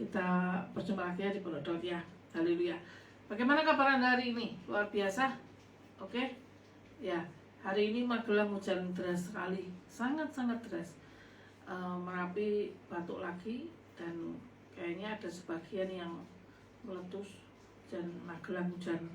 Kita berjumpa lagi ya di Pondok Daud ya. Haleluya. Bagaimana kabar Anda hari ini? Luar biasa. Oke. Ya, hari ini Magelang hujan deras sekali. Sangat-sangat deras. Merapi batuk lagi dan kayaknya ada sebagian yang meletus dan Magelang hujan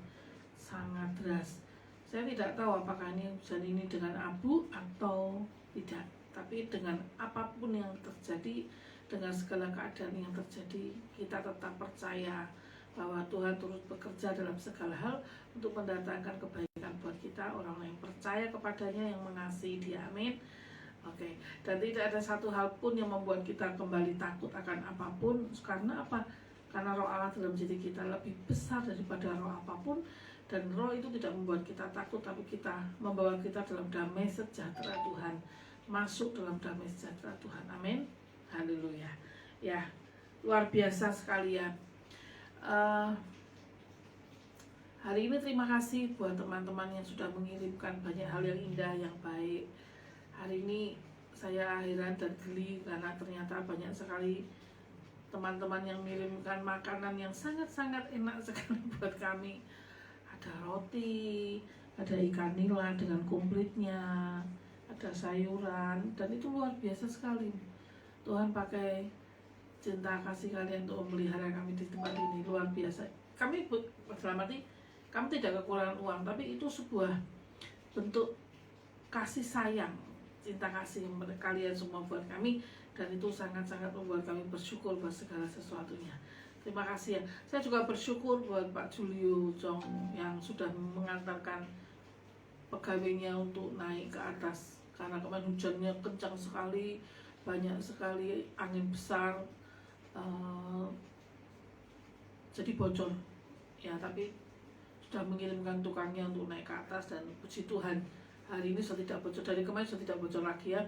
sangat deras. Saya tidak tahu apakah ini hujan ini dengan abu atau tidak. Tapi dengan apapun yang terjadi, dengan segala keadaan yang terjadi, kita tetap percaya bahwa Tuhan terus bekerja dalam segala hal untuk mendatangkan kebaikan buat kita, orang yang percaya kepadanya, yang mengasihi Dia. Amin. Oke. Dan tidak ada satu hal pun yang membuat kita kembali takut akan apapun. Karena apa? Karena Roh Allah dalam diri kita lebih besar daripada roh apapun. Dan roh itu tidak membuat kita takut, tapi kita membawa kita dalam damai sejahtera Tuhan, masuk dalam damai sejahtera Tuhan. Amin. Haleluya. Ya, luar biasa sekalian. Hari ini terima kasih buat teman-teman yang sudah mengirimkan banyak hal yang indah, yang baik. Hari ini saya heran dan geli karena ternyata banyak sekali teman-teman yang mengirimkan makanan yang sangat-sangat enak sekali buat kami. Ada roti, ada ikan nila dengan komplitnya, ada sayuran, dan itu luar biasa sekali. Tuhan pakai cinta kasih kalian untuk memelihara kami di tempat ini, luar biasa. Kami dalam arti kami tidak kekurangan uang, tapi itu sebuah bentuk kasih sayang, cinta kasih kalian semua buat kami, dan itu sangat-sangat membuat kami bersyukur buat segala sesuatunya. Terima kasih ya. Saya juga bersyukur buat Pak Julio Jong yang sudah mengantarkan pegawainya untuk naik ke atas, karena kemarin hujannya kencang sekali, banyak sekali angin besar, jadi bocor ya, tapi sudah mengirimkan tukangnya untuk naik ke atas, dan puji Tuhan hari ini sudah tidak bocor, dari kemarin sudah tidak bocor lagi ya,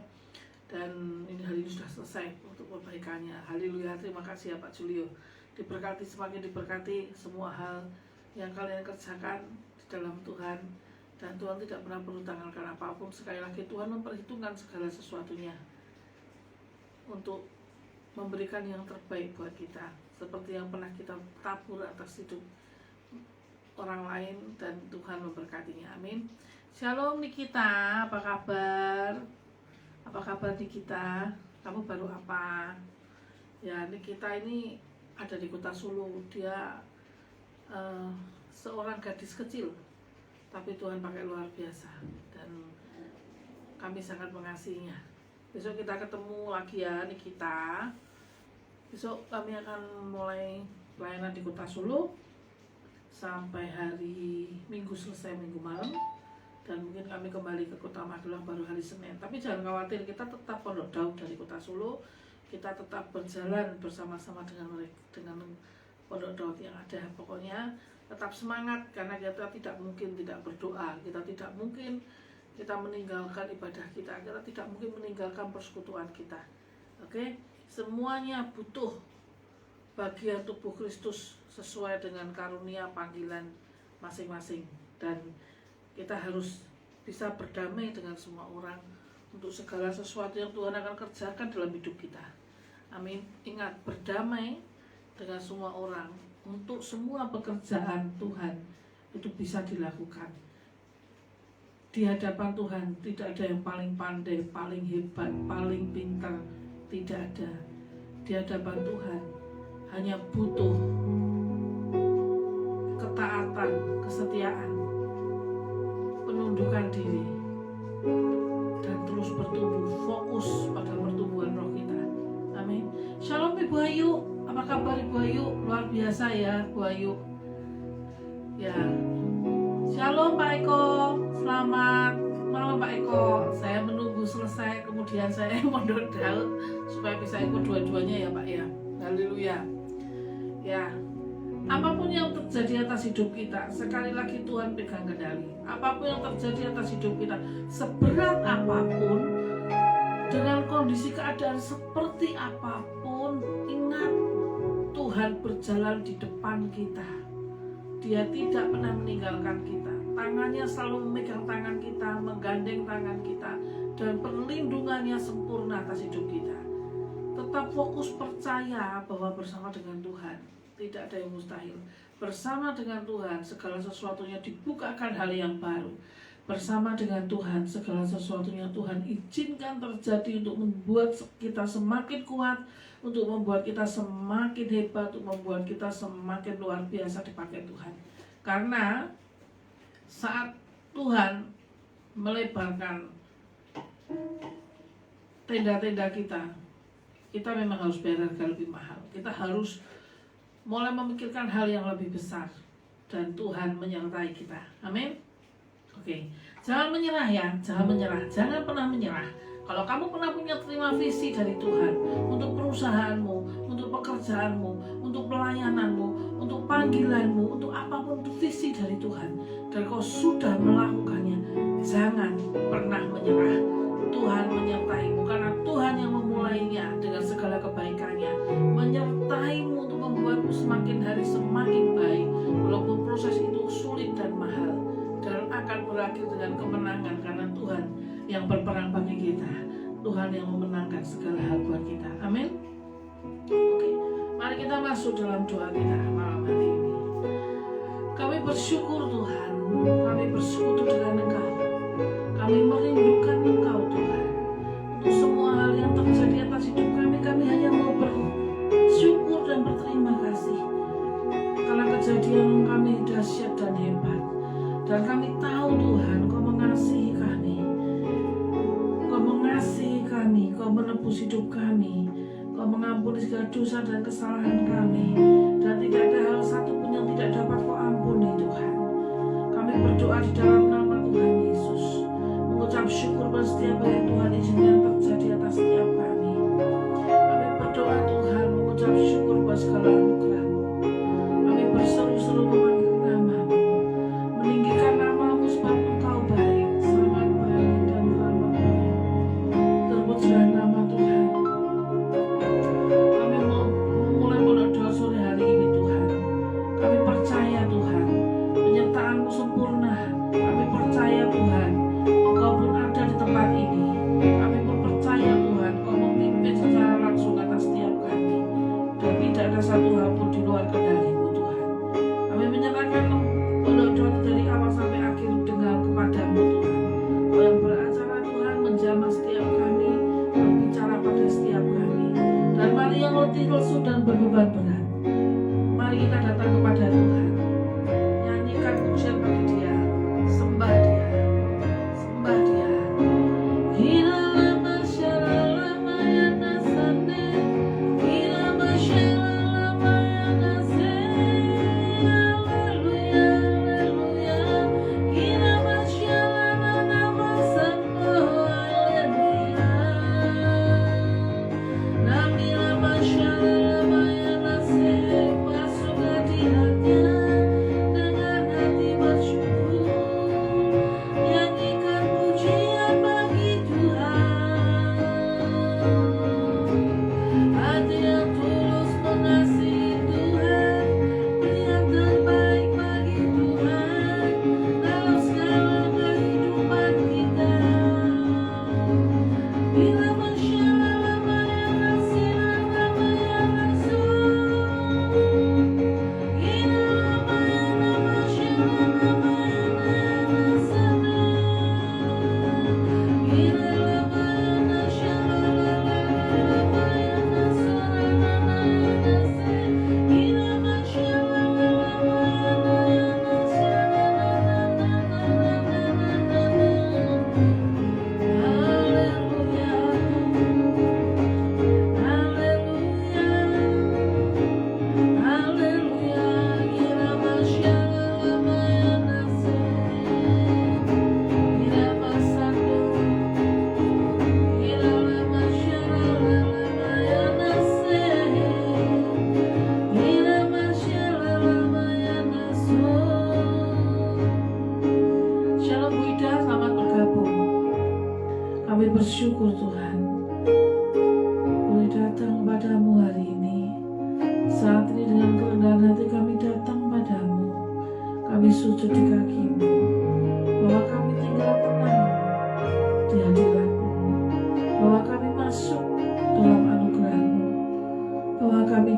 dan ini hari ini sudah selesai untuk perbaikannya. Haleluya. Terima kasih ya Pak Julio, diberkati, semakin diberkati semua hal yang kalian kerjakan di dalam Tuhan, dan Tuhan tidak pernah perhutangkan apapun. Sekali lagi Tuhan memperhitungkan segala sesuatunya untuk memberikan yang terbaik buat kita, seperti yang pernah kita tabur atas hidup orang lain, dan Tuhan memberkatinya. Amin. Shalom Nikita, apa kabar? Apa kabar Nikita? Kamu baru apa? Ya, Nikita ini ada di Kota Solo. Dia seorang gadis kecil, tapi Tuhan pakai luar biasa, dan kami sangat mengasihinya. Besok kita ketemu lagi ya Nikita. Besok kami akan mulai pelayanan di Kota Solo sampai hari Minggu selesai, Minggu malam, dan mungkin kami kembali ke Kota Magelang baru hari Senin. Tapi jangan khawatir, kita tetap Pondok Daud dari Kota Solo. Kita tetap berjalan bersama-sama dengan Pondok Daud yang ada. Pokoknya tetap semangat, karena kita tidak mungkin tidak berdoa, kita tidak mungkin kita meninggalkan ibadah kita tidak mungkin meninggalkan persekutuan kita. Oke? Semuanya butuh bagian tubuh Kristus sesuai dengan karunia panggilan masing-masing, dan kita harus bisa berdamai dengan semua orang untuk segala sesuatu yang Tuhan akan kerjakan dalam hidup kita. Amin. Ingat, berdamai dengan semua orang untuk semua pekerjaan Tuhan itu bisa dilakukan. Di hadapan Tuhan tidak ada yang paling pandai, paling hebat, paling pintar, tidak ada. Di hadapan Tuhan hanya butuh ketaatan, kesetiaan, penundukan diri, dan terus bertumbuh, fokus pada pertumbuhan roh kita. Amin. Shalom Ibu Ayu, apa kabar Ibu Ayu? Luar biasa ya Bu Ayu. Ya. Shalom Pak Eko, selamat malam Pak Eko. Saya menunggu selesai, kemudian saya Pondok Daud supaya bisa ikut dua-duanya ya Pak ya. Haleluya. Ya, apapun yang terjadi atas hidup kita, sekali lagi Tuhan pegang kendali. Apapun yang terjadi atas hidup kita, seberat apapun, dengan kondisi keadaan seperti apapun, ingat Tuhan berjalan di depan kita. Dia tidak pernah meninggalkan kita. Tangannya selalu memegang tangan kita, menggandeng tangan kita, dan perlindungannya sempurna atas hidup kita. Tetap fokus percaya bahwa bersama dengan Tuhan tidak ada yang mustahil. Bersama dengan Tuhan segala sesuatunya dibukakan hal yang baru. Bersama dengan Tuhan segala sesuatunya Tuhan izinkan terjadi untuk membuat kita semakin kuat, untuk membuat kita semakin hebat, untuk membuat kita semakin luar biasa dipakai Tuhan. Karena saat Tuhan melebarkan tenda-tenda kita memang harus bayar harga lebih mahal. Kita harus mulai memikirkan hal yang lebih besar, dan Tuhan menyertai kita. Amin. Oke, jangan menyerah ya, jangan pernah menyerah. Kalau kamu pernah punya terima visi dari Tuhan untuk perusahaanmu, untuk pekerjaanmu, untuk pelayananmu, untuk panggilanmu, untuk apapun itu visi dari Tuhan, dan kau sudah melakukannya, jangan pernah menyerah. Tuhan menyertaimu karena Tuhan yang memulainya dengan segala kebaikannya, menyertaimu untuk membuatmu semakin hari semakin baik, walaupun proses itu sulit dan mahal, dan akan berakhir dengan kemenangan karena Tuhan yang berperang bagi kita. Tuhan yang memenangkan segala hal buat kita. Amin. Oke, mari kita masuk dalam doa kita malam hari ini. Kami bersyukur Tuhan, kami bersekutu dengan Engkau, kami merindukan Engkau Tuhan. Untuk semua hal yang terjadi atas hidup kami, kami hanya mau bersyukur dan berterima kasih karena kejadian kami dahsyat dan hebat. Dan kami tahu Tuhan, Kau mengasihi kami, Kau mengasihi kami, Kau menebus hidup kami, Kau mengampuni segala dosa dan kesalahan kami, dan tidak ada hal satu pun yang tidak dapat Kau ampuni Tuhan. Kami berdoa di dalam nama Tuhan Yesus, mengucap syukur pada setiap hal yang Tuhan izinkan terjadi atas setiap kami. Kami berdoa Tuhan, mengucap syukur pada segala anugerah-Mu. Kami berseru-seru memanggil nama-Mu, meninggikan nama-Mu sebab Engkau baik, sangat baik dan ramah baik. Terpujilah nama Tuhan. Kami mau memulai doa sore hari ini Tuhan. Kami percaya Tuhan, penyertaan-Mu sempurna. Kami percaya Tuhan, Engkau pun ada di tempat ini. Kami pun percaya Tuhan, Engkau memimpin secara langsung atas setiap kami, dan tidak ada satu hal pun di luar kendali-Mu Tuhan. Kami menyerahkan doa dari awal sampai akhir dengan kepada-Mu Tuhan. Kau yang beracara Tuhan, menjamah setiap kami, berbicara pada setiap kami. Dan mari yang letih, lesu dan berbeban berat, mari kita datang kepada Tuhan. Nyanyikan pujian bagi Dia, sembah Dia, sembah Dia. Yeah.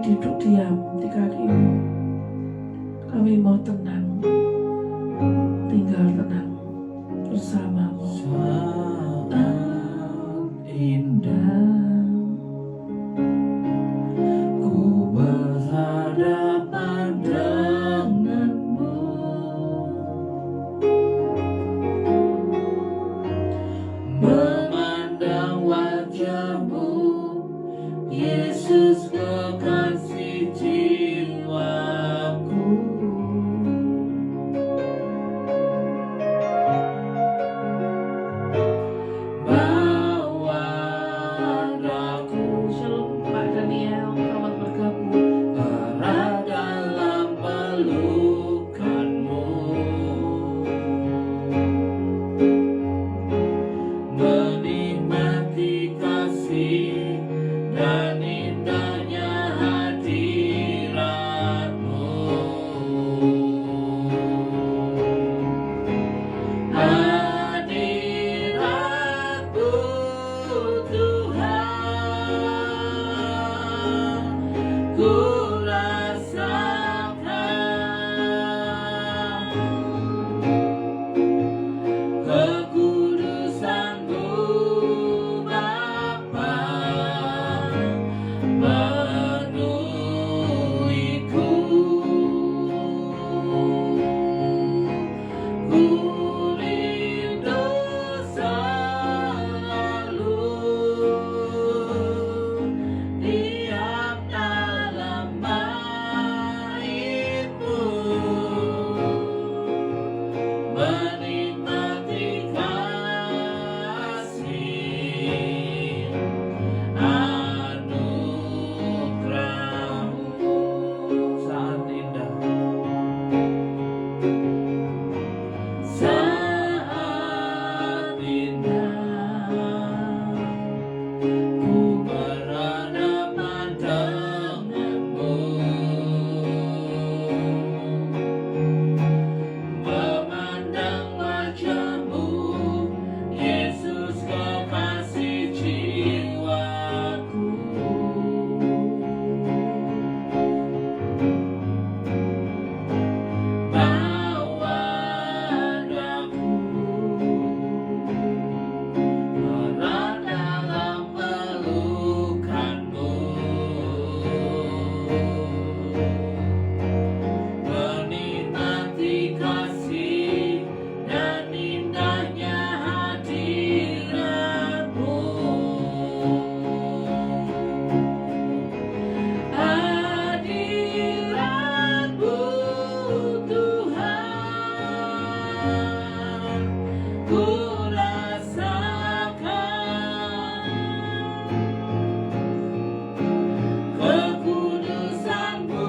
duduk diam di kaki-Mu. Kami mau tenang, tinggal tenang bersama-Mu. Sangat indah ku berhadapan denganmu, memandang wajah-Mu, Yesus kekasih jiwaku. Bawa aku Shalom Pak Daniel, selamat bergabung. erat dalam pelukan-Mu, menikmati kasih dan indahnya hadirat-Mu. Hadirat-Mu Tuhan, ku rasakan kekudusan-Mu Bapa, penuhiku. Ku rindu selalu diam dalam bait-Mu, menikmati kasih anugerah-Mu. Saat indah, saat indah ku berhadapan denganmu, memandang wajah-Mu, Yesus kekasih jiwaku. Bawa aku erat dalam pelukan-Mu, menikmati kasih dan indahnya hadirat-Mu. Hadirat-Mu Tuhan, ku rasakan kekudusan-Mu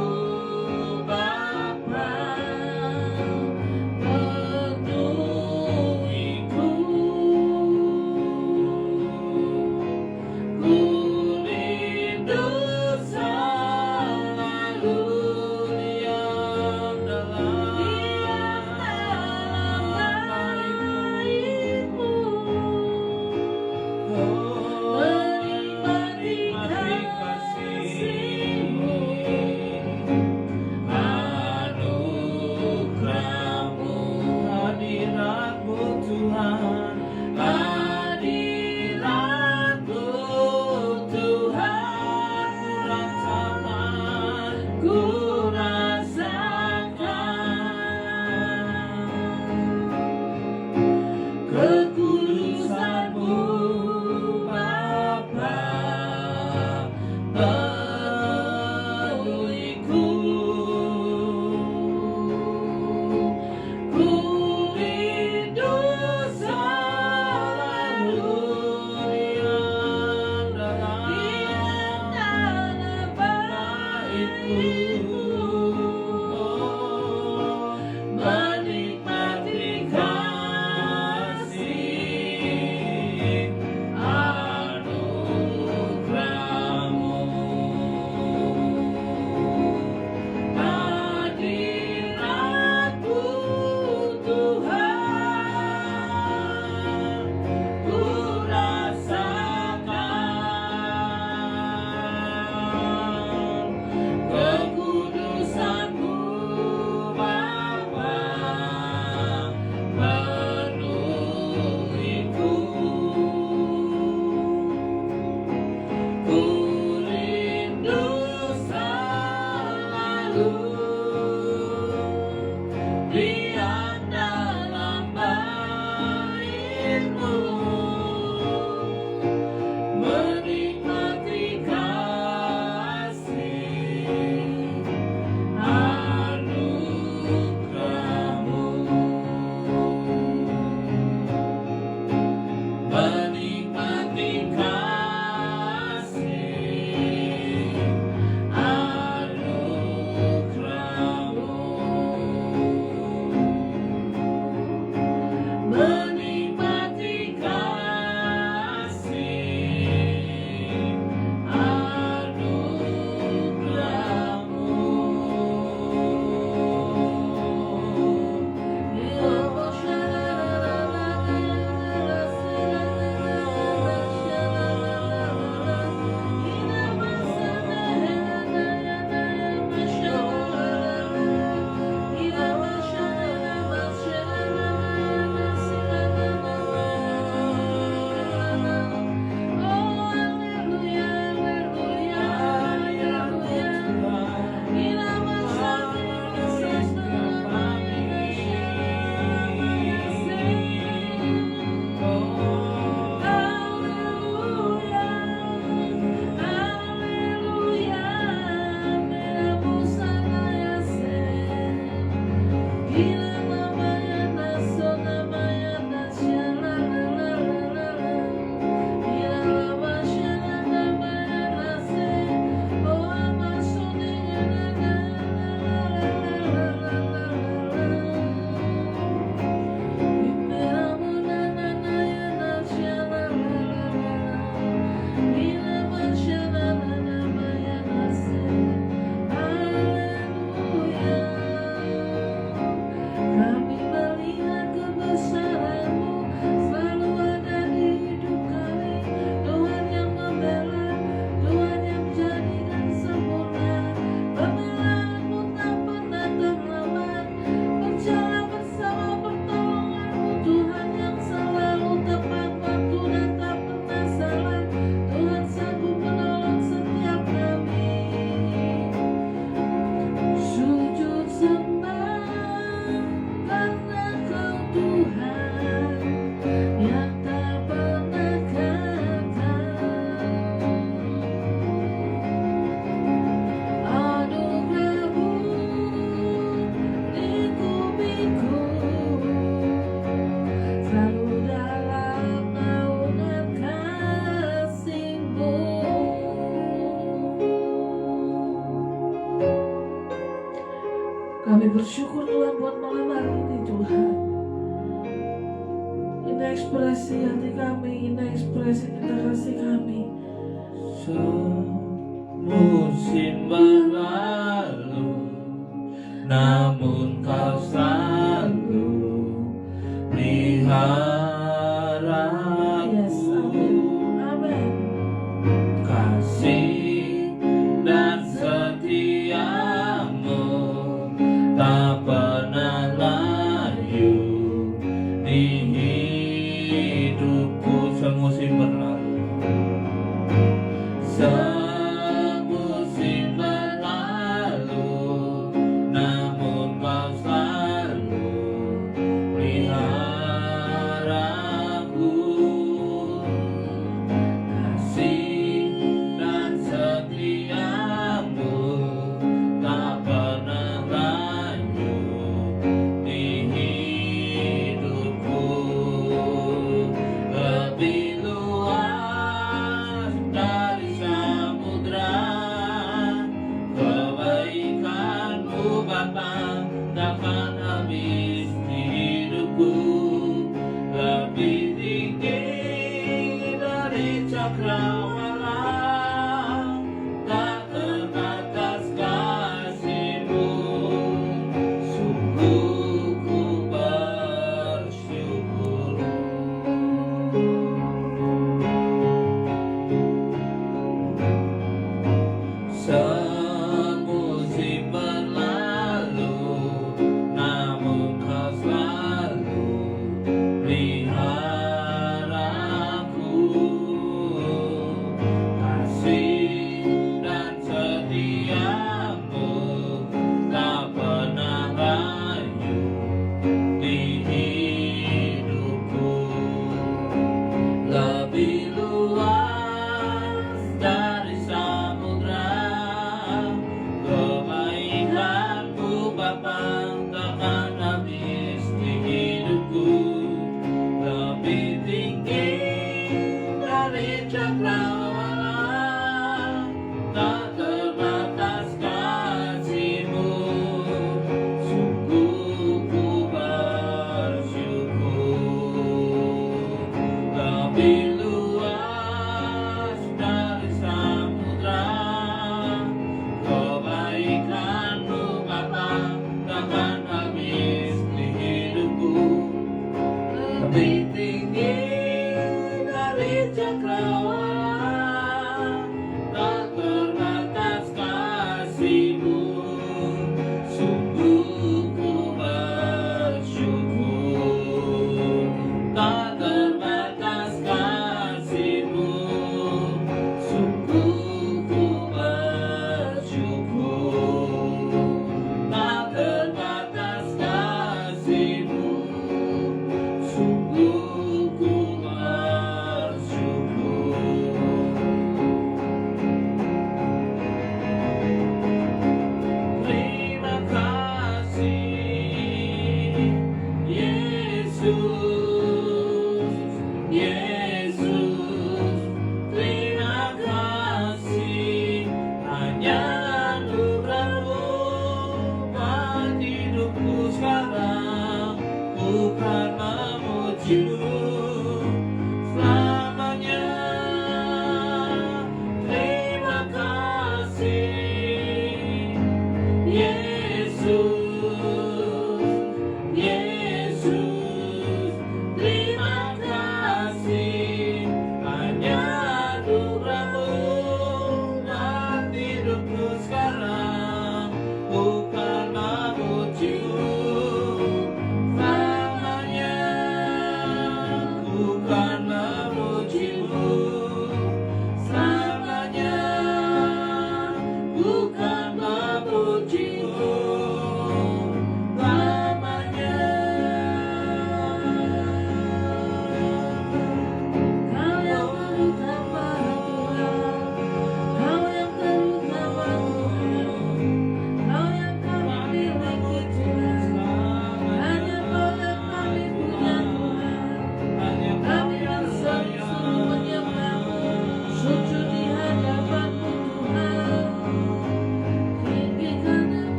Bapa, penuhiku. Ku rindu selalu diam dalam bait-Mu, menikmati kasih-Mu, anugerah-Mu. Hadirat-Mu Tuhan, hadirat-Mu Tuhan, ku rasakan kekudusan-Mu Bapa, penuhiku. Ku rindu selalu diam dalam bait-Mu, Ku rindu selalu diam dalam bait-Mu, menikmati kasih anugerah-Mu, menikmati kasih anugerah-Mu, menikmati kasih Kami bersyukur Tuhan buat malam hari ini Tuhan. Ini ekspresi hati kami, ini ekspresi cinta kasih kami. Musim berlalu, namun Kau selalu pelihara Yes, amin. Amin. kasih dan setiamu tak pernah layu di hidupku. Semusim berlalu, semusim berlalu, namun Kau selalu peliharaku. Kasih dan setiamu tak pernah layu di hidupku. Lebih luas dari samudra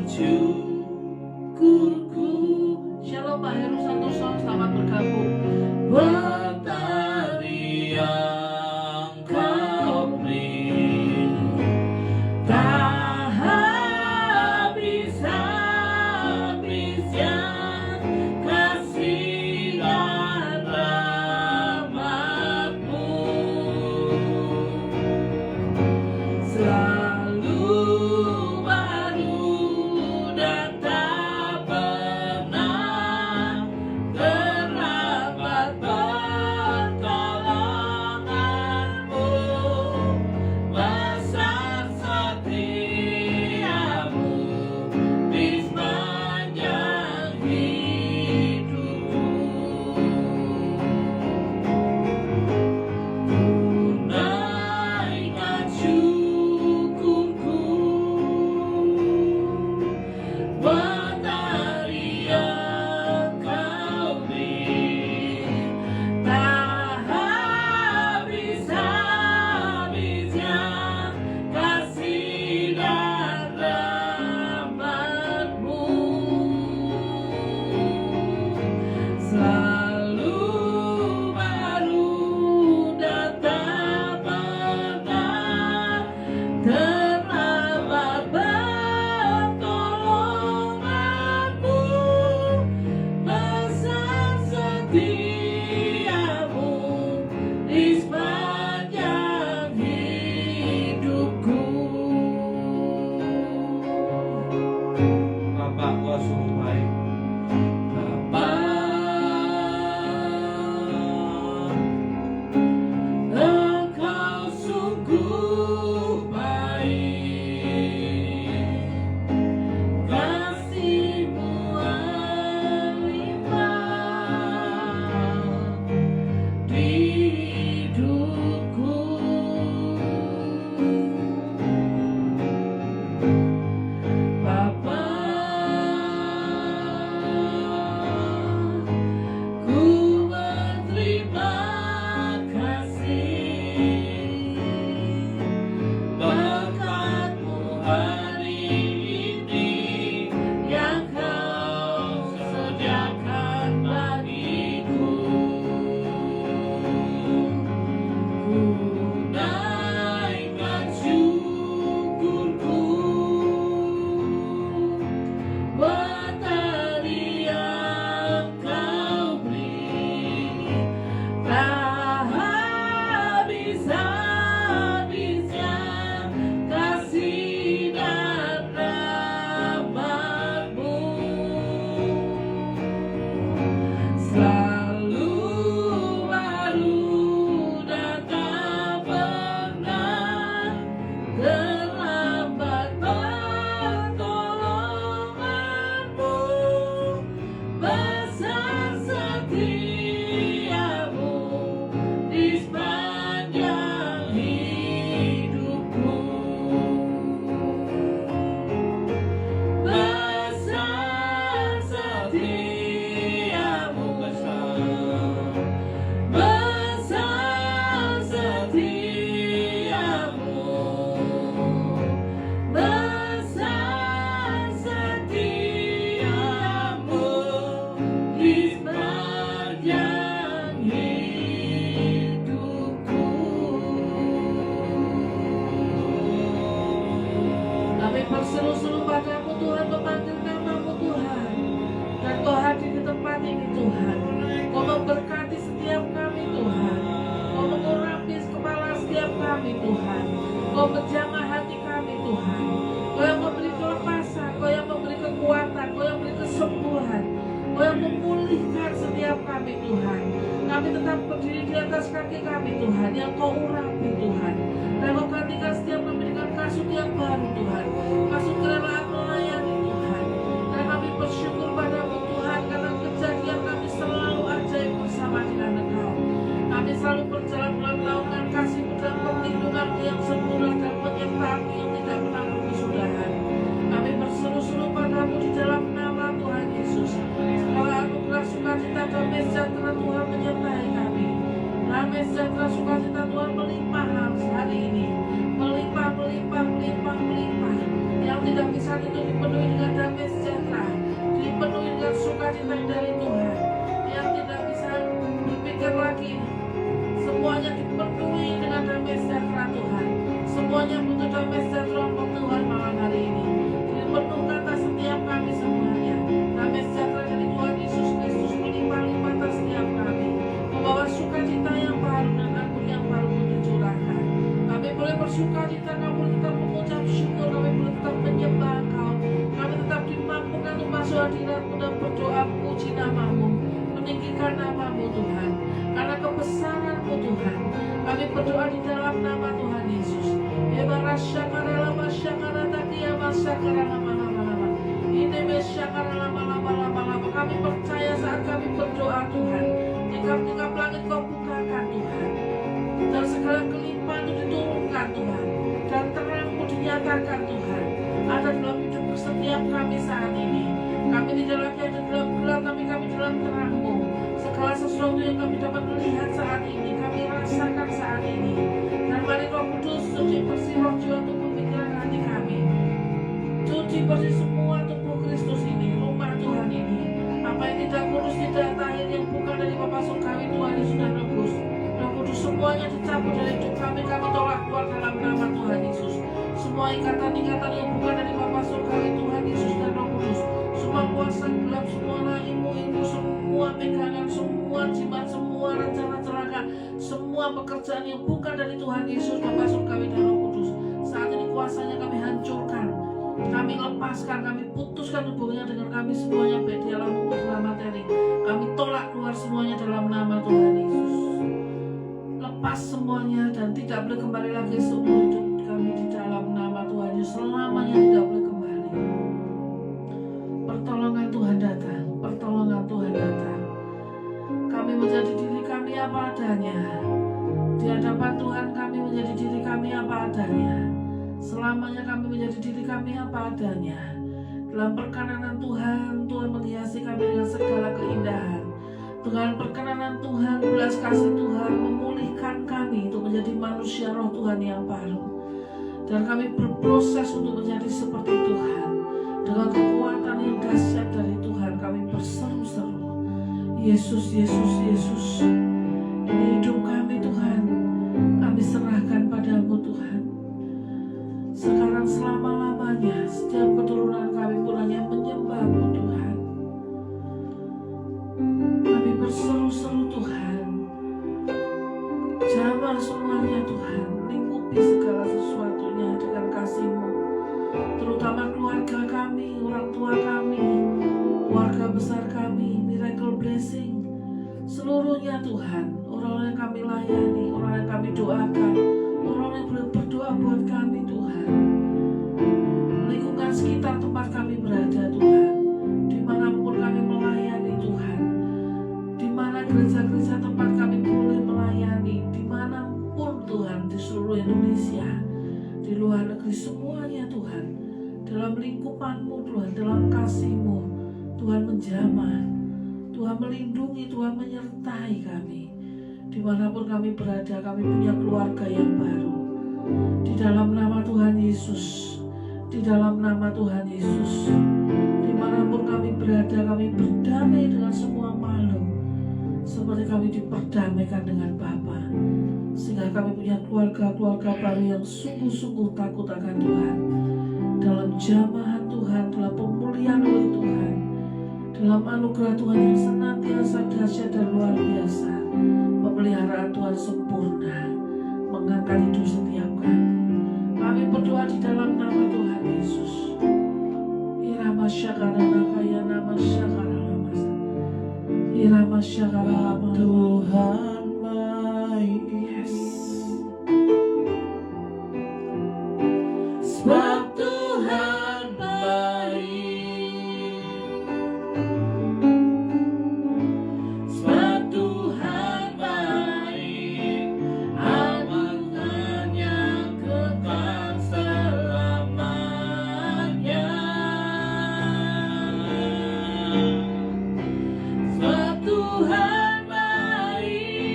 syukurku. Shalom Pak Heru Santoso, selamat bergabung. Batari yang kau beri tak habis-habisnya kasih dan rahmat-Mu, selalu baru dan tak pernah terlambat pertolongan-Mu, besar setiamu di sepanjang hidupku. Naikkan syukurku, batari yang kau beri tak habis-habisnya kasih dan rahmat-Mu, selalu baru dan tak pernah terlambat pertolongan-Mu, besar setiamu di sepanjang hidupku. Bapak kau sungguh baik, Bapak Engkau sungguh baik, kasih-Mu melimpah di hidupku. Bapa, ku berterima kasih berkat-Mu hari ini yang Kau sediakan bagiku. Ku naikkan syukurku, batari yang Kau beri tak habis-habisnya kasih dan rahmat-Mu, selalu baru dan tak pernah terlambat pertolongan-Mu, besar setiamu di sepanjang hidupku, besar setiamu, besar setiamu, besar setiamu di sepanjang hidupku. Kami berseru-seru padamu Tuhan, memanggil nama-Mu Tuhan, dan Kau hadir di tempat ini Tuhan. Kau memberkati setiap kami Tuhan, Kau mengurapi kepala setiap kami Tuhan, Kau menjamah hati kami Tuhan, Kau yang memberi kelepasan, Kau yang memberi kekuatan, Kau yang memberi kesembuhan, Kau yang memulihkan setiap kami Tuhan. Kami tetap berdiri di atas kaki kami Tuhan, yang Kau urapi Tuhan, dan Kau gantikan setiap memberikan kasut yang baru Tuhan, kasut kerelaan melayani Tuhan. Dan kami bersyukur padamu Tuhan, karena kejadian kami selalu ajaib bersama dengan Engkau. Kami selalu berjalan dalam naungan kasih-Mu dan perlindungan-Mu yang sempurna dan penyertaan-Mu yang tidak pernah berkesudahan. Kami berseru-seru padamu di dalam nama Tuhan Yesus. Segala anugerah sukacita damai sejahtera Tuhan menyertai kami. Damai sejahtera sukacita Tuhan melimpah hari ini, melimpah, yang tidak bisa lama-lama kami percaya saat kami berdoa Tuhan, tingkap-tingkap langit Kau bukakan Tuhan, dan segala kelimpahan itu diturunkan Tuhan, dan terang-Mu dinyatakan Tuhan ada dalam hidup setiap kami saat ini. Kami tidak lagi ada dalam gelap, tapi kami dalam terang-Mu. Segala sesuatu yang kami dapat melihat saat ini, kami rasakan saat ini. Dan mari Roh Kudus cuci bersih roh jiwa tubuh pikiran hati kami, cuci bersih semua tubuh Kristus ini, rumah Tuhan ini. Apa yang tidak kudus, tidak tahir, yang bukan dari Bapa Surgawi Tuhan Yesus dan Roh Kudus, Roh Kudus semuanya dicabut dari hidup kami tolak keluar dalam nama Tuhan Yesus. Semua ikatan-ikatan yang bukan dari Bapa Surgawi Tuhan Yesus dan Roh Kudus, semua kuasa gelap, semua ilmu-ilmu, semua pegangan, semua jimat, semua rencana celaka, semua pekerjaan yang bukan dari Tuhan Yesus, Bapa Surgawi dan Roh Kudus, saat ini kuasanya kami hancurkan, kami lepaskan, kami putuskan hubungannya dengan kami semuanya, baik di alam maupun dalam materi. Kami tolak keluar semuanya dalam nama Tuhan Yesus. Lepas semuanya dan tidak boleh kembali lagi seumur hidup kami di dalam nama Tuhan Yesus. Selamanya tidak boleh kembali. Pertolongan Tuhan datang, pertolongan Tuhan datang. Kami menjadi diri kami apa adanya. Di hadapan Tuhan kami menjadi diri kami apa adanya. Selamanya kami menjadi diri kami apa adanya. Dalam perkenanan Tuhan, Tuhan menghiasi kami dengan segala keindahan. Dengan perkenanan Tuhan, belas kasih Tuhan memulihkan kami untuk menjadi manusia roh Tuhan yang baru. Dan kami berproses untuk menjadi seperti Tuhan. Dengan kekuatan yang dahsyat dari Tuhan, kami berseru-seru, Yesus, Yesus, Yesus. Ini hidup kami Tuhan, kami serahkan padamu Tuhan. Sekarang selama-lamanya, setiap keturunan kami pun hanya menyembah-Mu Tuhan. Kami berseru-seru Tuhan, jamah semuanya Tuhan, lingkupi segala sesuatunya dengan kasih-Mu, terutama keluarga kami, orang tua kami, keluarga besar kami, miracle blessing, seluruhnya Tuhan, orang-orang yang kami layani, orang yang kami doakan, orang yang boleh berdoa buat kami Tuhan. Lingkungan sekitar tempat kami berada Tuhan, dimanapun kami melayani Tuhan, dimana gereja-gereja tempat kami boleh melayani, dimanapun Tuhan, di seluruh Indonesia, di luar negeri, semuanya Tuhan, dalam lingkupan-Mu Tuhan, dalam kasih-Mu Tuhan menjamah, Tuhan melindungi, Tuhan menyertai kami. Dimanapun kami berada, kami punya keluarga yang baru. Di dalam nama Tuhan Yesus, di dalam nama Tuhan Yesus, dimanapun kami berada, kami berdamai dengan semua makhluk, seperti kami diperdamaikan dengan Bapa. Sehingga kami punya keluarga-keluarga baru yang sungguh-sungguh takut akan Tuhan, dalam jamahan Tuhan, dalam pemulihan oleh Tuhan, dalam anugerah Tuhan yang senantiasa dahsyat dan luar biasa. Pemeliharaan Tuhan sempurna mengangkat hidup setiap kami. Kami berdoa di dalam nama Tuhan Yesus. Irama syakara nakaya nama syakara lama. Irama syakara lama. Tuhan baik. Yes. Sebab Tuhan baik. Tuhan baik.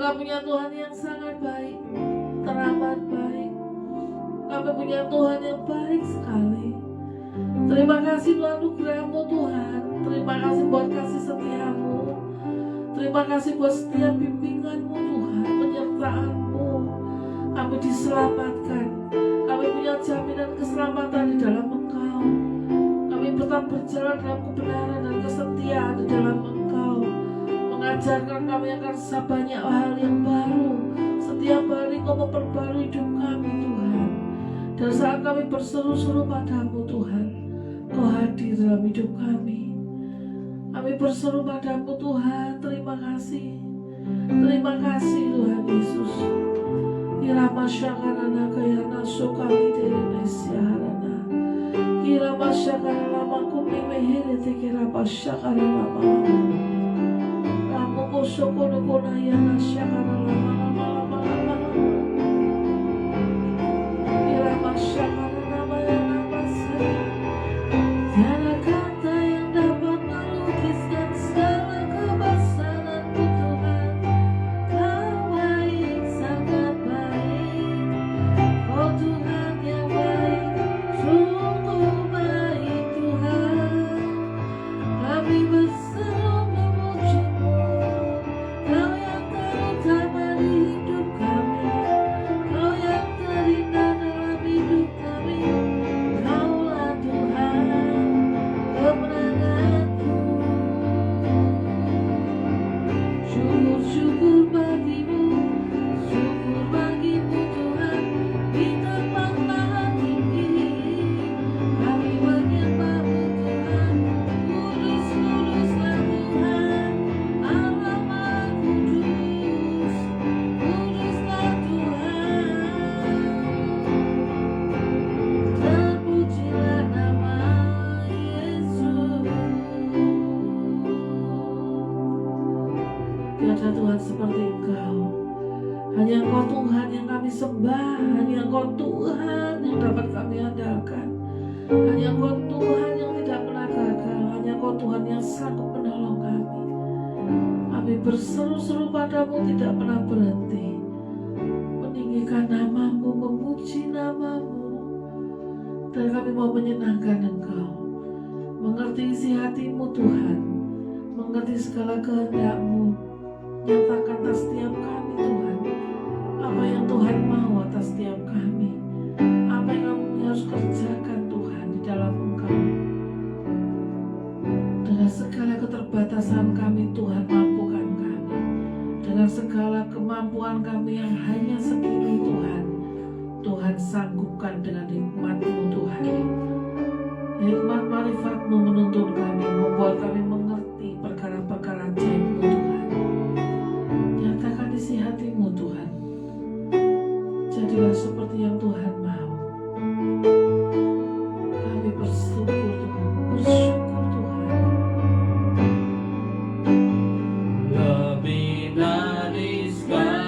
Engkau punya Tuhan yang sangat baik, teramat baik. Kami punya Tuhan yang baik sekali. Terima kasih Tuhan anugerah-Mu Tuhan. Terima kasih buat kasih setia-Mu. Terima kasih buat setiap bimbingan-Mu Tuhan, penyertaan-Mu. Kami diselamatkan. Kami punya jaminan keselamatan di dalam Engkau. Kami tetap berjalan dalam kebenaran dan kesetiaan di dalam Engkau. Mengajarkan kami akan sebanyak hal yang baru. Setiap hari Kau memperbarui hidup kami Tuhan. Dan saat kami berseru-seru padamu Tuhan, Kau hadir dalam hidup kami. Kami berseru padamu Tuhan, terima kasih. Terima kasih Tuhan Yesus. Irama syakarana kayana sokami terena syaharana. Irama syakarana makumi mehere tekera pasyakarana lama. Ramu kosokono konayana syakarana lama. Irama syakarana mayana masa. Tiada kata yang dapat melukiskan segala kebesaran-Mu Tuhan. Kau baik, sangat baik. Oh Tuhan yang baik, sungguh baik Tuhan. Kami berseru memuji-Mu. Kau yang terutama di hidup kami. Kau yang terindah dalam hidup kami. Kaulah Tuhan, kemenanganku. Syukur bagimu, syukur bagimu Tuhan. Di tempat maha tinggi kami menyembah-Mu Tuhan. Kudus, kuduslah Tuhan, Allah Maha Kudus. Kuduslah Tuhan. Terpujilah nama Yesus. Tiada Tuhan seperti Engkau. Hanya Engkau Tuhan yang kami sembah. Hanya Engkau Tuhan yang dapat kami andalkan. Hanya Engkau Tuhan yang tidak pernah gagal. Hanya Engkau Tuhan yang sanggup menolong kami. Kami berseru-seru padamu tidak pernah berhenti. Meninggikan nama-Mu, memuji nama-Mu. Dan kami mau menyenangkan Engkau. Mengerti isi hati-Mu Tuhan. Mengerti segala kehendak-Mu. Nyatakan atas setiap kami Tuhan. Apa yang Tuhan mau atas setiap kami. Apa yang kami harus kerjakan Tuhan di dalam Engkau. Dengan segala keterbatasan kami Tuhan, mampukan kami. Dengan segala kemampuan kami yang hanya segini Tuhan, Tuhan sanggupkan dengan hikmat-Mu Tuhan. Hikmat marifat-Mu menuntun kami, membuat kami mengerti perkara-perkara ajaib-Mu Tuhan. Nyatakan isi hati-Mu Tuhan. Jadilah seperti yang Tuhan mau. Kami bersyukur Tuhan, bersyukur Tuhan. Lebih dari segalanya,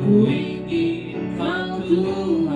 ku ingin Kau Tuhan.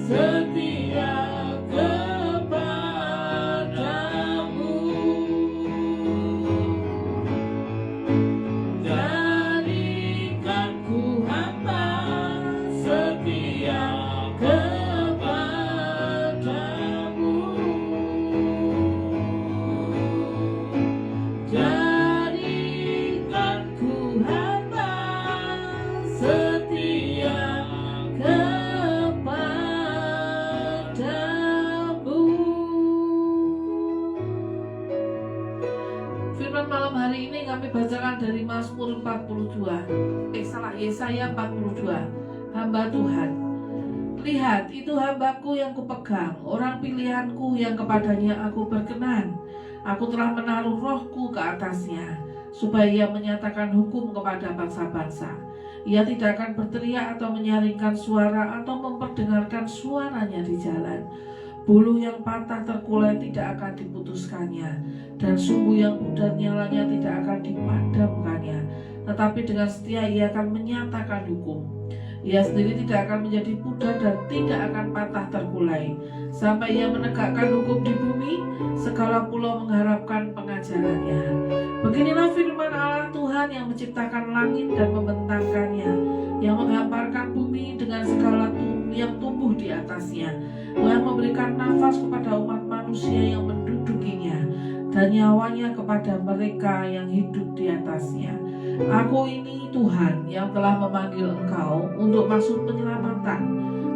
setia kepadamu. Jadikan ku hamba setia kepadamu. Jadikan ku hamba setia kepadamu. Firman malam hari ini kami bacakan dari Mazmur 42. Yesaya 42. Hamba Tuhan. Lihat, itu hambaku yang kupegang, orang pilihanku yang kepadanya aku berkenan. Aku telah menaruh rohku ke atasnya, supaya ia menyatakan hukum kepada bangsa-bangsa. Ia tidak akan berteriak atau menyaringkan suara atau memperdengarkan suaranya di jalan. Bulu yang patah terkulai tidak akan diputuskannya, dan sumbu yang pudar nyalanya tidak akan dipadamkannya. Tetapi dengan setia ia akan menyatakan hukum. Ia sendiri tidak akan menjadi pudar dan tidak akan patah terkulai. Sampai ia menegakkan hukum di bumi, segala pulau mengharapkan pengajarannya. Beginilah firman Allah Tuhan yang menciptakan langit dan membentangkannya, yang menghamparkan bumi dengan segala yang tumbuh di atasnya, yang memberikan nafas kepada umat manusia yang mendudukinya, dan nyawanya kepada mereka yang hidup di atasnya. Aku ini Tuhan yang telah memanggil engkau untuk maksud penyelamatan,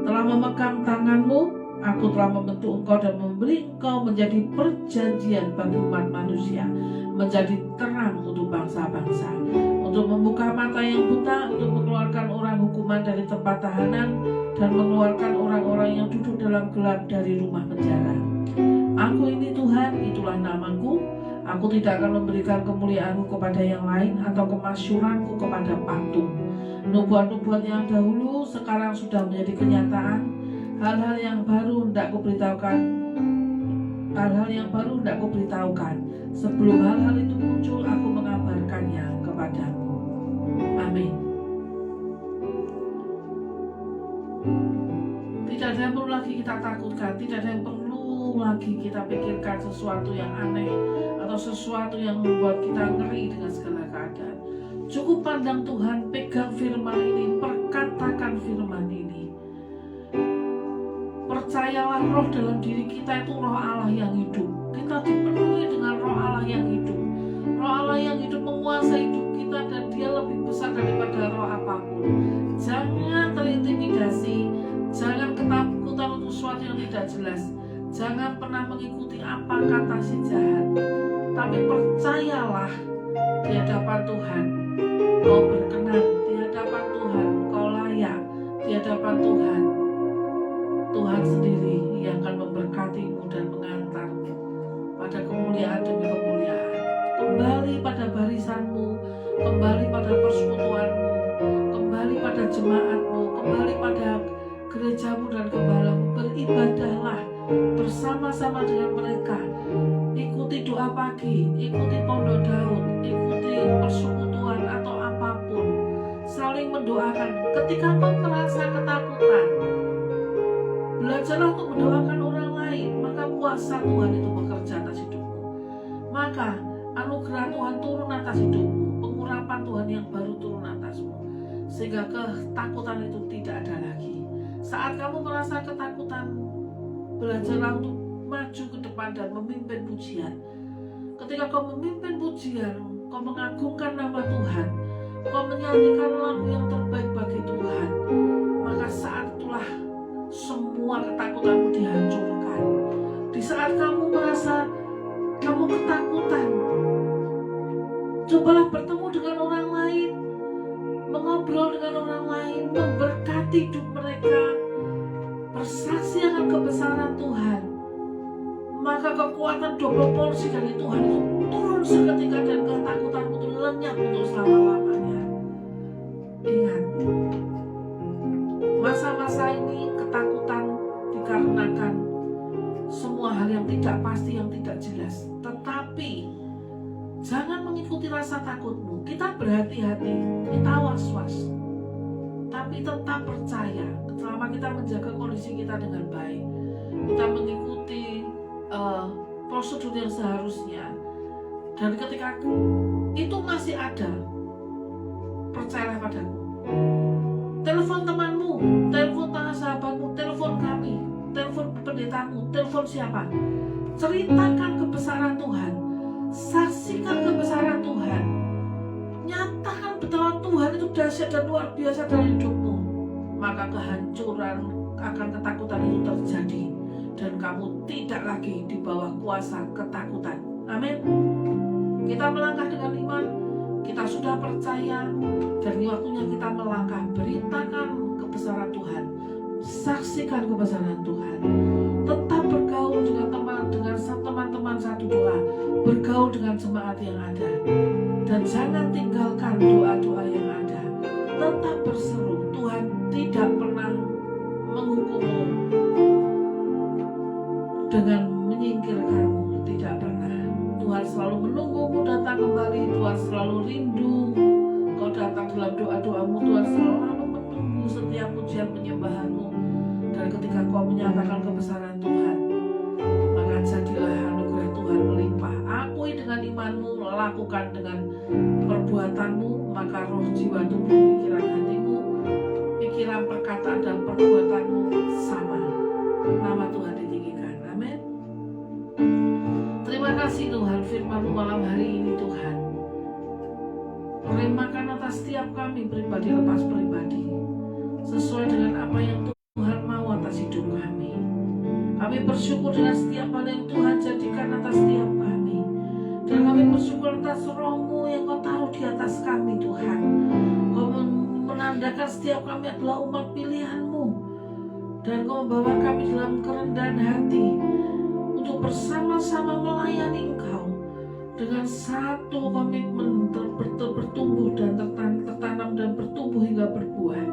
telah memegang tanganmu. Aku telah membentuk engkau dan memberi engkau menjadi perjanjian bagi umat manusia, menjadi terang untuk bangsa-bangsa, untuk membuka mata yang buta, untuk mengeluarkan orang hukuman dari tempat tahanan, dan mengeluarkan orang-orang yang duduk dalam gelap dari rumah penjara. Aku ini Tuhan, itulah namaku. Aku tidak akan memberikan kemuliaanku kepada yang lain atau kemasyuranku kepada patung. Nubuat-nubuat yang dahulu sekarang sudah menjadi kenyataan. Hal-hal yang baru hendak kuberitahukan. Sebelum hal-hal itu muncul, aku mengabarkannya kepadamu. Amin. Tidak ada yang perlu lagi kita takutkan, tidak ada yang perlu lagi kita pikirkan sesuatu yang aneh atau sesuatu yang membuat kita ngeri dengan segala keadaan. Cukup pandang Tuhan, pegang firman ini, perkatakan firman ini. Percayalah roh dalam diri kita itu roh Allah yang hidup. Kita dipenuhi dengan roh Allah yang hidup. Roh Allah yang hidup menguasai hidup kita, dan dia lebih besar daripada roh apapun. Jangan terintimidasi, jangan ketakutan untuk sesuatu yang tidak jelas. Jangan pernah mengikuti apa kata si jahat. Tapi percayalah di hadapan Tuhan kau berkenan, di hadapan Tuhan kau layak, di hadapan Tuhan Tuhan sendiri yang akan memberkatimu dan mengantarmu pada kemuliaan demi kemuliaan. Kembali pada barisanmu, kembali pada persekutuanmu, kembali pada jemaatmu, kembali pada gerejamu dan gembalamu. Beribadahlah bersama-sama dengan mereka. Ikuti doa pagi, ikuti pondok Daud, ikuti persekutuan atau apapun. Saling mendoakan. Ketika kau merasa ketakutan, belajarlah untuk mendoakan orang lain, maka kuasa Tuhan itu bekerja atas hidupmu. Maka anugerah Tuhan turun atas hidupmu, pengurapan Tuhan yang baru turun atasmu, sehingga ketakutan itu tidak ada lagi. Saat kamu merasa ketakutan, belajarlah untuk maju ke depan dan memimpin pujian. Ketika kau memimpin pujian, kau mengagungkan nama Tuhan, kau menyanyikan lagu yang terbaik bagi Tuhan, maka saat itulah semua ketakutanmu dihancurkan. Di saat kamu merasa kamu ketakutan, cobalah bertemu dengan orang lain, mengobrol dengan orang lain, memberkati hidup mereka, bersaksi akan kebesaran Tuhan. Maka kekuatan double porsi dari Tuhan itu turun seketika, dan ketakutanmu itu lenyap untuk selama-lamanya. Ingat, masa-masa ini ketakutan dikarenakan semua hal yang tidak pasti, yang tidak jelas. Tetapi jangan mengikuti rasa takutmu. Kita berhati-hati, kita was-was. Tapi kami tetap percaya selama kita menjaga kondisi kita dengan baik, kita mengikuti prosedur yang seharusnya, dan ketika itu masih ada, percayalah padaku. Telepon temanmu, telepon sahabatmu, telepon kami, telepon pendetamu, telepon siapa, ceritakan kebesaran Tuhan, saksikan kebesaran Tuhan, nyatakan betapa Tuhan itu dahsyat dan luar biasa dalam hidupmu. Maka kehancuran akan ketakutan itu terjadi, dan kamu tidak lagi di bawah kuasa ketakutan. Amin. Kita melangkah dengan iman, kita sudah percaya, dan waktunya kita melangkah. Beritakan kebesaran Tuhan, saksikan kebesaran Tuhan, tetap bergaul dengan teman-teman satu doa, bergaul dengan jemaat yang ada, dan jangan tinggalkan doa-doa yang ada. Tetap berseru. Tuhan tidak pernah menghukummu dengan menyingkirkanmu, tidak pernah. Tuhan selalu menunggumu datang kembali. Tuhan selalu rindu kau datang dalam doa-doamu. Tuhan selalu menunggu setiap pujian penyembahanmu. Dan ketika kau menyatakan kebesaran Tuhan, maka jadilah anugerah Tuhan melimpah. Akui dengan imanmu, lakukan dengan perbuatanmu, maka roh, jiwa, tubuh, pikiran, hatimu, pikiran, perkataan, dan perbuatanmu sama. Nama Tuhan ditinggikan. Amin. Terima kasih Tuhan, firman-Mu malam hari ini Tuhan. Terimakan atas setiap kami pribadi lepas pribadi, sesuai dengan apa yang Tuhan mau atas hidup kami. Kami bersyukur dengan setiap hal yang Tuhan jadikan atas setiap kami. Dan kami bersyukur atas roh-Mu yang Kau taruh di atas kami Tuhan. Kau menandakan setiap kami adalah umat pilihan-Mu. Dan Kau membawa kami dalam kerendahan hati untuk bersama-sama melayani Engkau dengan satu komitmen bertumbuh dan tertanam dan bertumbuh hingga berbuah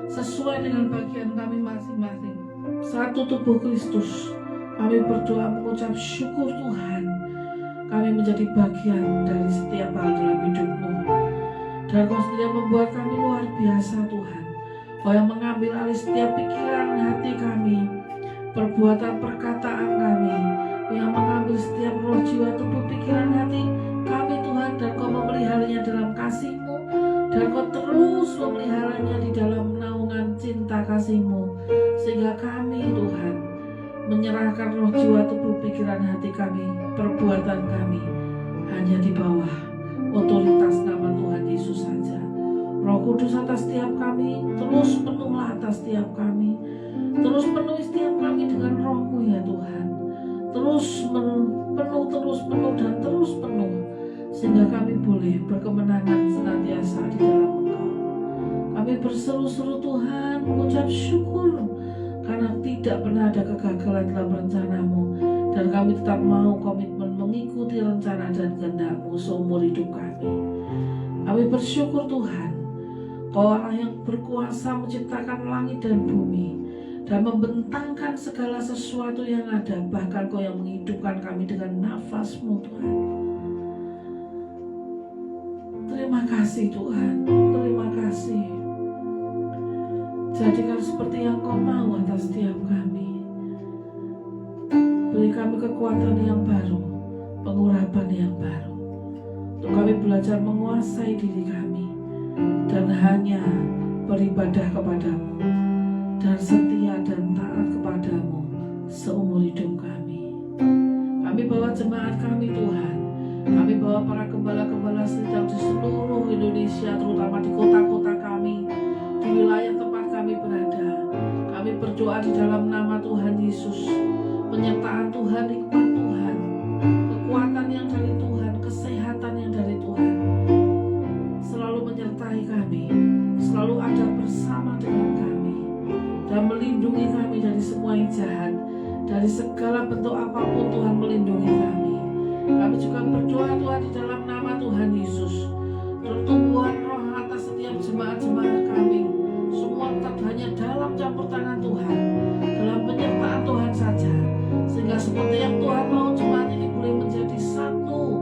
sesuai dengan bagian kami masing-masing. Satu tubuh Kristus. Kami berdoa mengucap syukur Tuhan, kami menjadi bagian dari setiap hal dalam hidup-Mu. Dan Kau sendiri membuat kami luar biasa Tuhan. Kau yang mengambil alih setiap pikiran hati kami, perbuatan perkataan kami, yang mengambil setiap roh, jiwa, tubuh, pikiran, hati kami Tuhan. Dan Kau memeliharanya dalam kasih-Mu, dan Kau terus memeliharanya di dalam naungan cinta kasih-Mu, sehingga kami Tuhan menyerahkan roh, jiwa, tubuh, pikiran, hati kami, perbuatan kami hanya di bawah otoritas nama Tuhan Yesus saja. Roh Kudus atas setiap kami, terus penuhlah atas setiap kami, terus penuhi setiap kami dengan roh-Mu ya Tuhan. Terus penuh dan terus penuh, sehingga kami boleh berkemenangan senantiasa di dalam Engkau. Kami berseru-seru Tuhan, mengucap syukur karena tidak pernah ada kegagalan dalam rencana-Mu, dan kami tetap mau komitmen mengikuti rencana dan kehendak-Mu seumur hidup kami. Kami bersyukur Tuhan, Kau Allah yang berkuasa menciptakan langit dan bumi dan membentangkan segala sesuatu yang ada, bahkan Kau yang menghidupkan kami dengan nafas-Mu Tuhan. Terima kasih Tuhan, terima kasih. Jadikan seperti yang Kau mau atas setiap kami. Beri kami kekuatan yang baru, pengurapan yang baru, untuk kami belajar menguasai diri kami dan hanya beribadah kepadamu dan setia dan taat kepadamu seumur hidup kami. Kami bawa jemaat kami Tuhan, kami bawa para gembala-gembala sedang di seluruh Indonesia, terutama di kota-kota kami, di wilayah tempat kami berada. Kami berdoa di dalam nama Tuhan Yesus, penyertaan Tuhan, hikmat Tuhan, kekuatan yang dari Tuhan, kesehatan yang dari Tuhan selalu menyertai kami, selalu ada bersama dengan kami, dan melindungi kami dari semua yang jahat, dari segala bentuk apapun. Tuhan melindungi kami. Kami juga berdoa Tuhan di dalam nama Tuhan Yesus, pertumbuhan roh atas setiap jemaat-jemaat kami, semua tetap hanya dalam campur tangan Tuhan, dalam penyertaan Tuhan saja, sehingga seperti yang Tuhan mau, jemaat ini boleh menjadi satu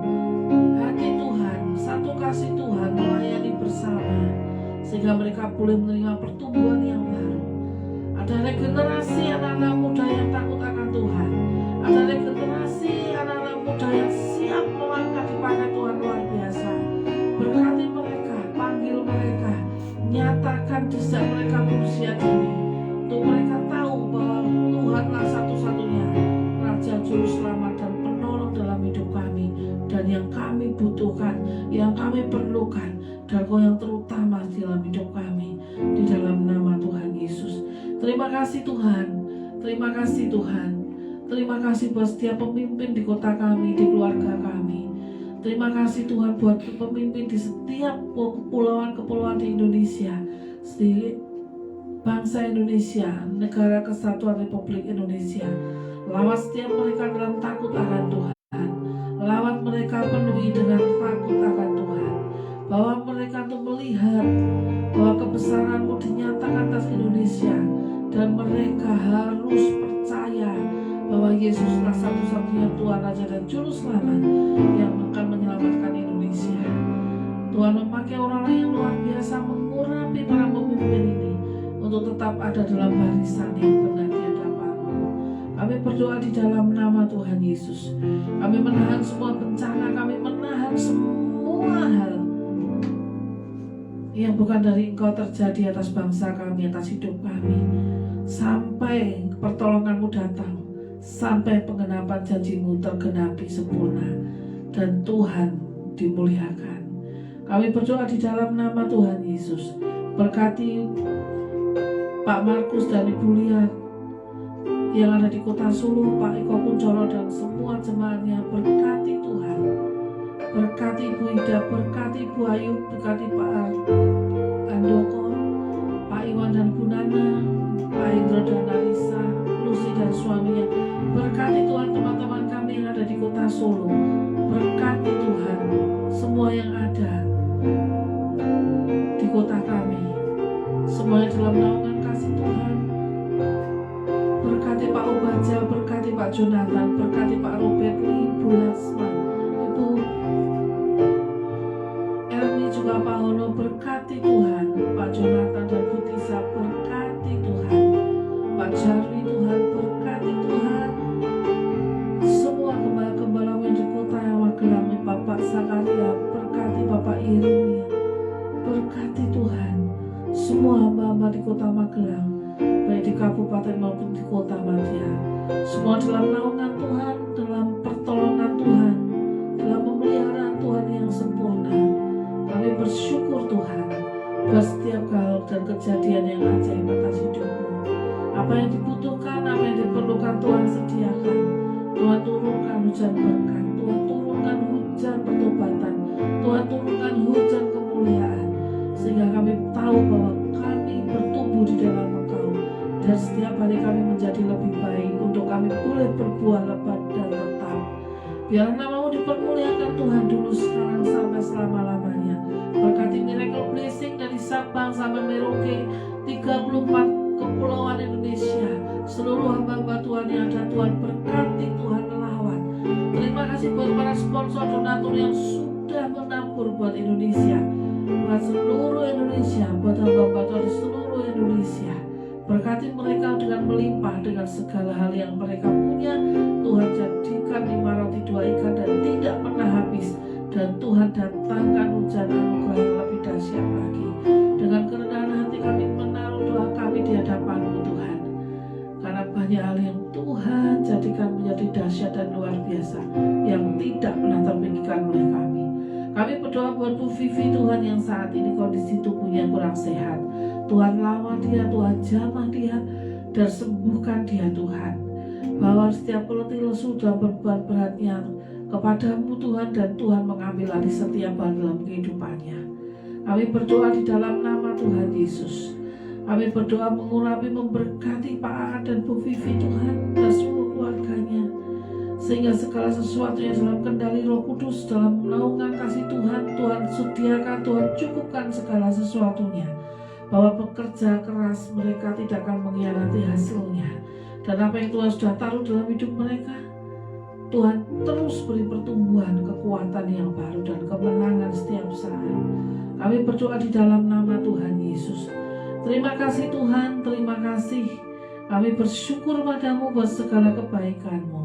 hati Tuhan, satu kasih Tuhan, melayani bersama, sehingga mereka boleh menerima pertumbuhan regenerasi anak-anak muda yang takut akan Tuhan. Ada regenerasi anak-anak muda yang siap melangkah dipakai Tuhan luar biasa. Berkati mereka, panggil mereka, nyatakan jejak mereka berusia dini, untuk mereka tahu bahwa Tuhanlah satu-satunya Raja Juru Selamat dan penolong dalam hidup kami, dan yang kami butuhkan, yang kami perlukan, dan yang terutama dalam hidup kami, di dalam nama Tuhan Yesus. Terima kasih Tuhan, terima kasih Tuhan, terima kasih buat setiap pemimpin di kota kami, di keluarga kami. Terima kasih Tuhan buat pemimpin di setiap kepulauan-kepulauan di Indonesia, di bangsa Indonesia, negara kesatuan Republik Indonesia. Lawat setiap mereka dalam takut akan Tuhan. Lawat mereka penuhi dengan takut akan Tuhan. Bawa mereka untuk melihat bahwa kebesaran-Mu dinyatakan atas Indonesia, dan mereka harus percaya bahwa Yesuslah satu-satunya Tuhan, Raja dan Juru Selamat yang akan menyelamatkan Indonesia. Tuhan memakai orang-orang yang luar biasa mengurapi para pemimpin ini untuk tetap ada dalam barisan yang benar di hadapan-Mu. Kami berdoa di dalam nama Tuhan Yesus. Kami menahan semua bencana, kami menahan semua hal yang bukan dari Engkau terjadi atas bangsa kami, atas hidup kami, sampai pertolongan-Mu datang, sampai penggenapan janji-Mu tergenapi sempurna, dan Tuhan dimuliakan. Kami berdoa di dalam nama Tuhan Yesus. Berkati Pak Markus dan Ibu Liat yang ada di Kota Solo, Pak Eko Kuncoro dan semua jemaatnya. Berkati Tuhan, berkati Ibu Ida, berkati Ibu Ayu, berkati Pak Andoko, Pak Iwan dan Bu Nana, Pak Indro dan Alisa, Lucy dan suaminya. Berkati Tuhan teman-teman kami yang ada di Kota Solo. Berkati Tuhan semua yang ada di kota kami, semuanya dalam naungan kasih Tuhan. Berkati Pak Obaja, berkati Pak Jonathan, berkati Pak Robert, Ibu Lasma, Ibu Elmi, juga Pak Hono. Berkati Tuhan Pak Jonathan dan Bu Tisa, berkati Tuhan Pak Jarwi, Tuhan berkati Tuhan semua gembala-gembala yang di kota Magelang, Bapak Sakaria, berkati Bapak Irmia, berkati Tuhan semua hamba-hamba di kota Magelang, baik di kabupaten maupun di kota Madya, semua dalam naungan Tuhan, dalam pertolongan Tuhan, dalam pemeliharaan Tuhan yang sempurna. Kami bersyukur Tuhan buat setiap hal dan kejadian yang ajaib atas hidup-Mu. Apa yang dibutuhkan, apa yang diperlukan, Tuhan sediakan. Tuhan turunkan hujan berkat, Tuhan turunkan hujan pertobatan, Tuhan turunkan hujan kemuliaan, sehingga kami tahu bahwa kami bertumbuh di dalam Engkau, dan setiap hari kami menjadi lebih baik untuk kami boleh berbuah lebat dan tetap. Biar nama-Mu dipermuliakan Tuhan dulu, sekarang, sampai selama-lamanya. Berkati miracle blessing dari Sabang sampai Merauke, 34 kepulauan Indonesia, seluruh hamba-hamba Tuhan yang ada. Tuhan berkati, Tuhan lawat. Terima kasih buat para sponsor donatur yang sudah menabur buat Indonesia, buat seluruh Indonesia, buat hamba-hamba Tuhan di seluruh Indonesia. Berkati mereka dengan melimpah, dengan segala hal yang mereka punya. Tuhan jadikan 5 roti 2 ikan dan tidak pernah habis. Dan Tuhan datangkan hujan anugerah yang lebih dahsyat lagi. Dengan kerendahan hati kami menaruh doa kami di hadapan-Mu Tuhan, karena banyak hal yang Tuhan jadikan menjadi dahsyat dan luar biasa, yang tidak pernah terpikirkan oleh kami. Kami berdoa buat Bu Vivi Tuhan, yang saat ini kondisi tubuhnya kurang sehat. Tuhan lawan dia, Tuhan jamah dia, dan sembuhkan dia Tuhan. Bawa setiap letih lesu dalam beban beratnya kepada-Mu Tuhan, dan Tuhan mengambil alih setiap hal dalam kehidupannya. Kami berdoa di dalam nama Tuhan Yesus. Kami berdoa mengurapi, memberkati Pak Aan dan Bu Vivi Tuhan, dan seluruh keluarganya, sehingga segala sesuatunya dalam kendali Roh Kudus, dalam naungan kasih Tuhan. Tuhan sediakan, Tuhan cukupkan segala sesuatunya, bahwa pekerja keras mereka tidak akan mengkhianati hasilnya, dan apa yang Tuhan sudah taruh dalam hidup mereka, Tuhan terus beri pertumbuhan, kekuatan yang baru, dan kemenangan setiap saat. Kami berdoa di dalam nama Tuhan Yesus. Terima kasih Tuhan, terima kasih Kami bersyukur padamu buat segala kebaikan-Mu.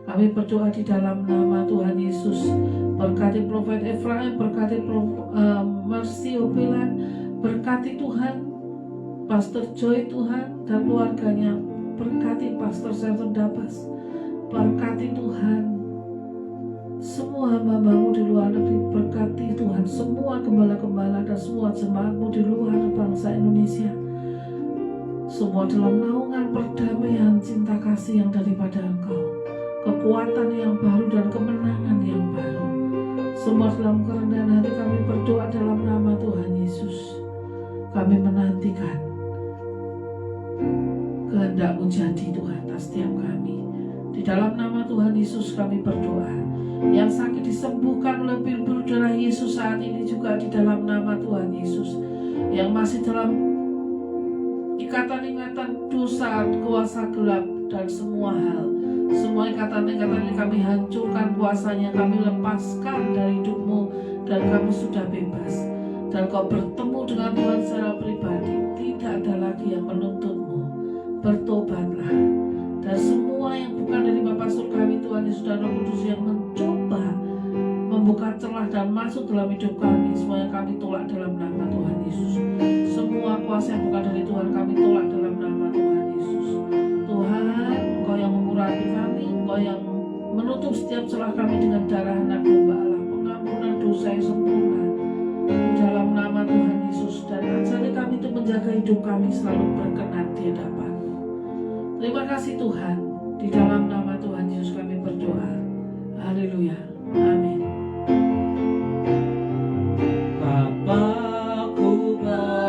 Kami berdoa di dalam nama Tuhan Yesus. Berkati Prophet Efraim, berkati Mercy Opelan, berkati Tuhan Pastor Joy Tuhan dan keluarganya. Berkati Pastor Serton Dapas, berkati Tuhan semua hamba-Mu di luar negeri. Berkati Tuhan semua gembala-gembala dan semua jemaat-Mu di luar bangsa Indonesia. Semua dalam naungan perdamaian cinta kasih yang daripada Engkau, kekuatan yang baru dan kemenangan yang baru. Semua dalam kerendahan hati kami berdoa dalam nama Tuhan Yesus. Kami menantikan kehendak-Mu jadi Tuhan atas setiap kami. Di dalam nama Tuhan Yesus kami berdoa. Yang sakit disembuhkan oleh bilur darah Yesus saat ini juga di dalam nama Tuhan Yesus. Yang masih dalam ikatan-ikatan dosa, kuasa gelap dan semua hal, semua ikatan-ikatan yang kami hancurkan kuasanya, kami lepaskan dari hidup-Mu dan kamu sudah bebas. Dan kau bertemu dengan Tuhan secara pribadi. Tidak ada lagi yang menuntut-Mu. Bertobatlah. Dan semua yang bukan dari Bapa Surgawi Tuhan Yesus dan Roh Kudus yang mencoba membuka celah dan masuk dalam hidup kami, semuanya kami tolak dalam nama Tuhan Yesus. Semua kuasa yang bukan dari Tuhan kami tolak dalam nama Tuhan Yesus. Tuhan, Engkau yang mengurapi kami, Engkau yang menutup setiap celah kami dengan darah anak domba Allah, pengampunan dosa yang sempurna di dalam nama Tuhan Yesus. Dan ajari kami untuk menjaga hidup kami selalu berkenan di hadapan-Mu. Terima kasih Tuhan. Di dalam nama Tuhan Yesus kami berdoa. Haleluya. Amin. Bapakku percaya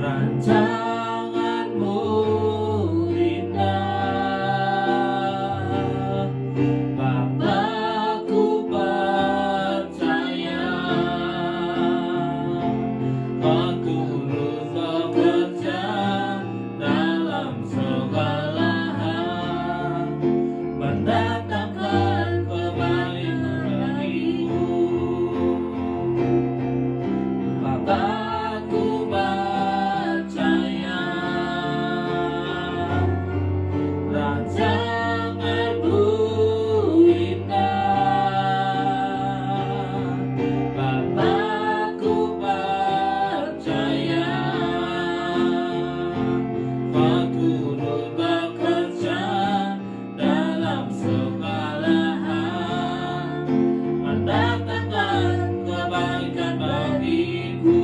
rancangan-Mu indah. Bapakku percaya Kau turut bekerja dalam segala hal, mendatangkan kebaikan bagiku. Bapakku percaya rancangan-Mu indah. Bapakku percaya Kau turut bekerja dalam segala hal, mendatangkan kebaikan bagiku.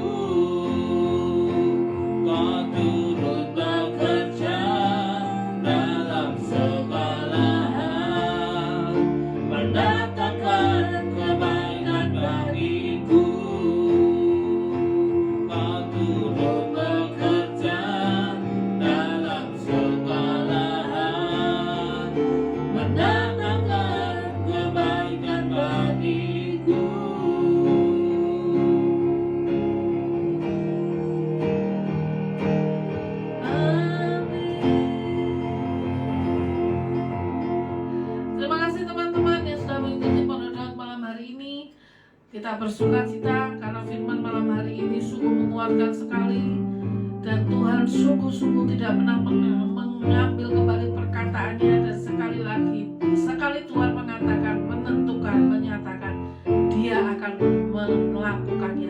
Kau turut bekerja dalam segala hal, mendatangkan kebaikan bagiku. Kau turut bekerja dalam segala hal, mendatangkan kebaikan bagiku. Terima kasih teman-teman yang sudah mengikuti pendengaran malam hari ini. Kita bersukacita karena firman malam hari ini sungguh menguatkan sekali. Dan Tuhan sungguh-sungguh tidak pernah mengambil kembali perkataannya. Dan sekali lagi, sekali Tuhan mengatakan, menentukan, menyatakan, Dia akan melakukannya.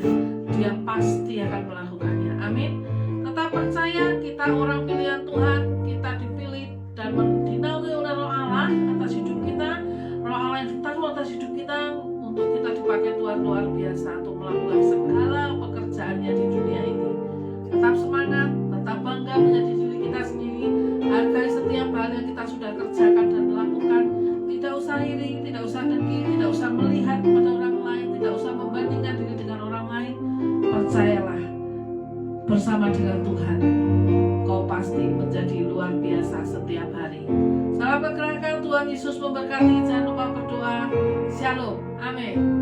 Dia pasti akan melakukannya. Amin. Tetap percaya kita orang pilihan Tuhan. Kita dipilih dan dinaungi oleh Roh Allah atas hidup kita. Roh Allah yang tahu atas hidup kita untuk kita dipakai Tuhan luar biasa untuk melakukan segala pekerjaannya di dunia ini. Tetap semangat, tetap bangga menjadi diri kita sendiri. Hargai setiap hal yang kita sudah kerjakan dan lakukan. Tidak usah iri, tidak usah dengki, tidak usah melihat kepada orang lain, tidak usah membandingkan diri dengan orang lain. Percayalah, bersama dengan Tuhan kau pasti menjadi luar biasa setiap hari. Salam pergerakan, Tuhan Yesus memberkati. Jangan lupa berdoa. Shalom. Amin.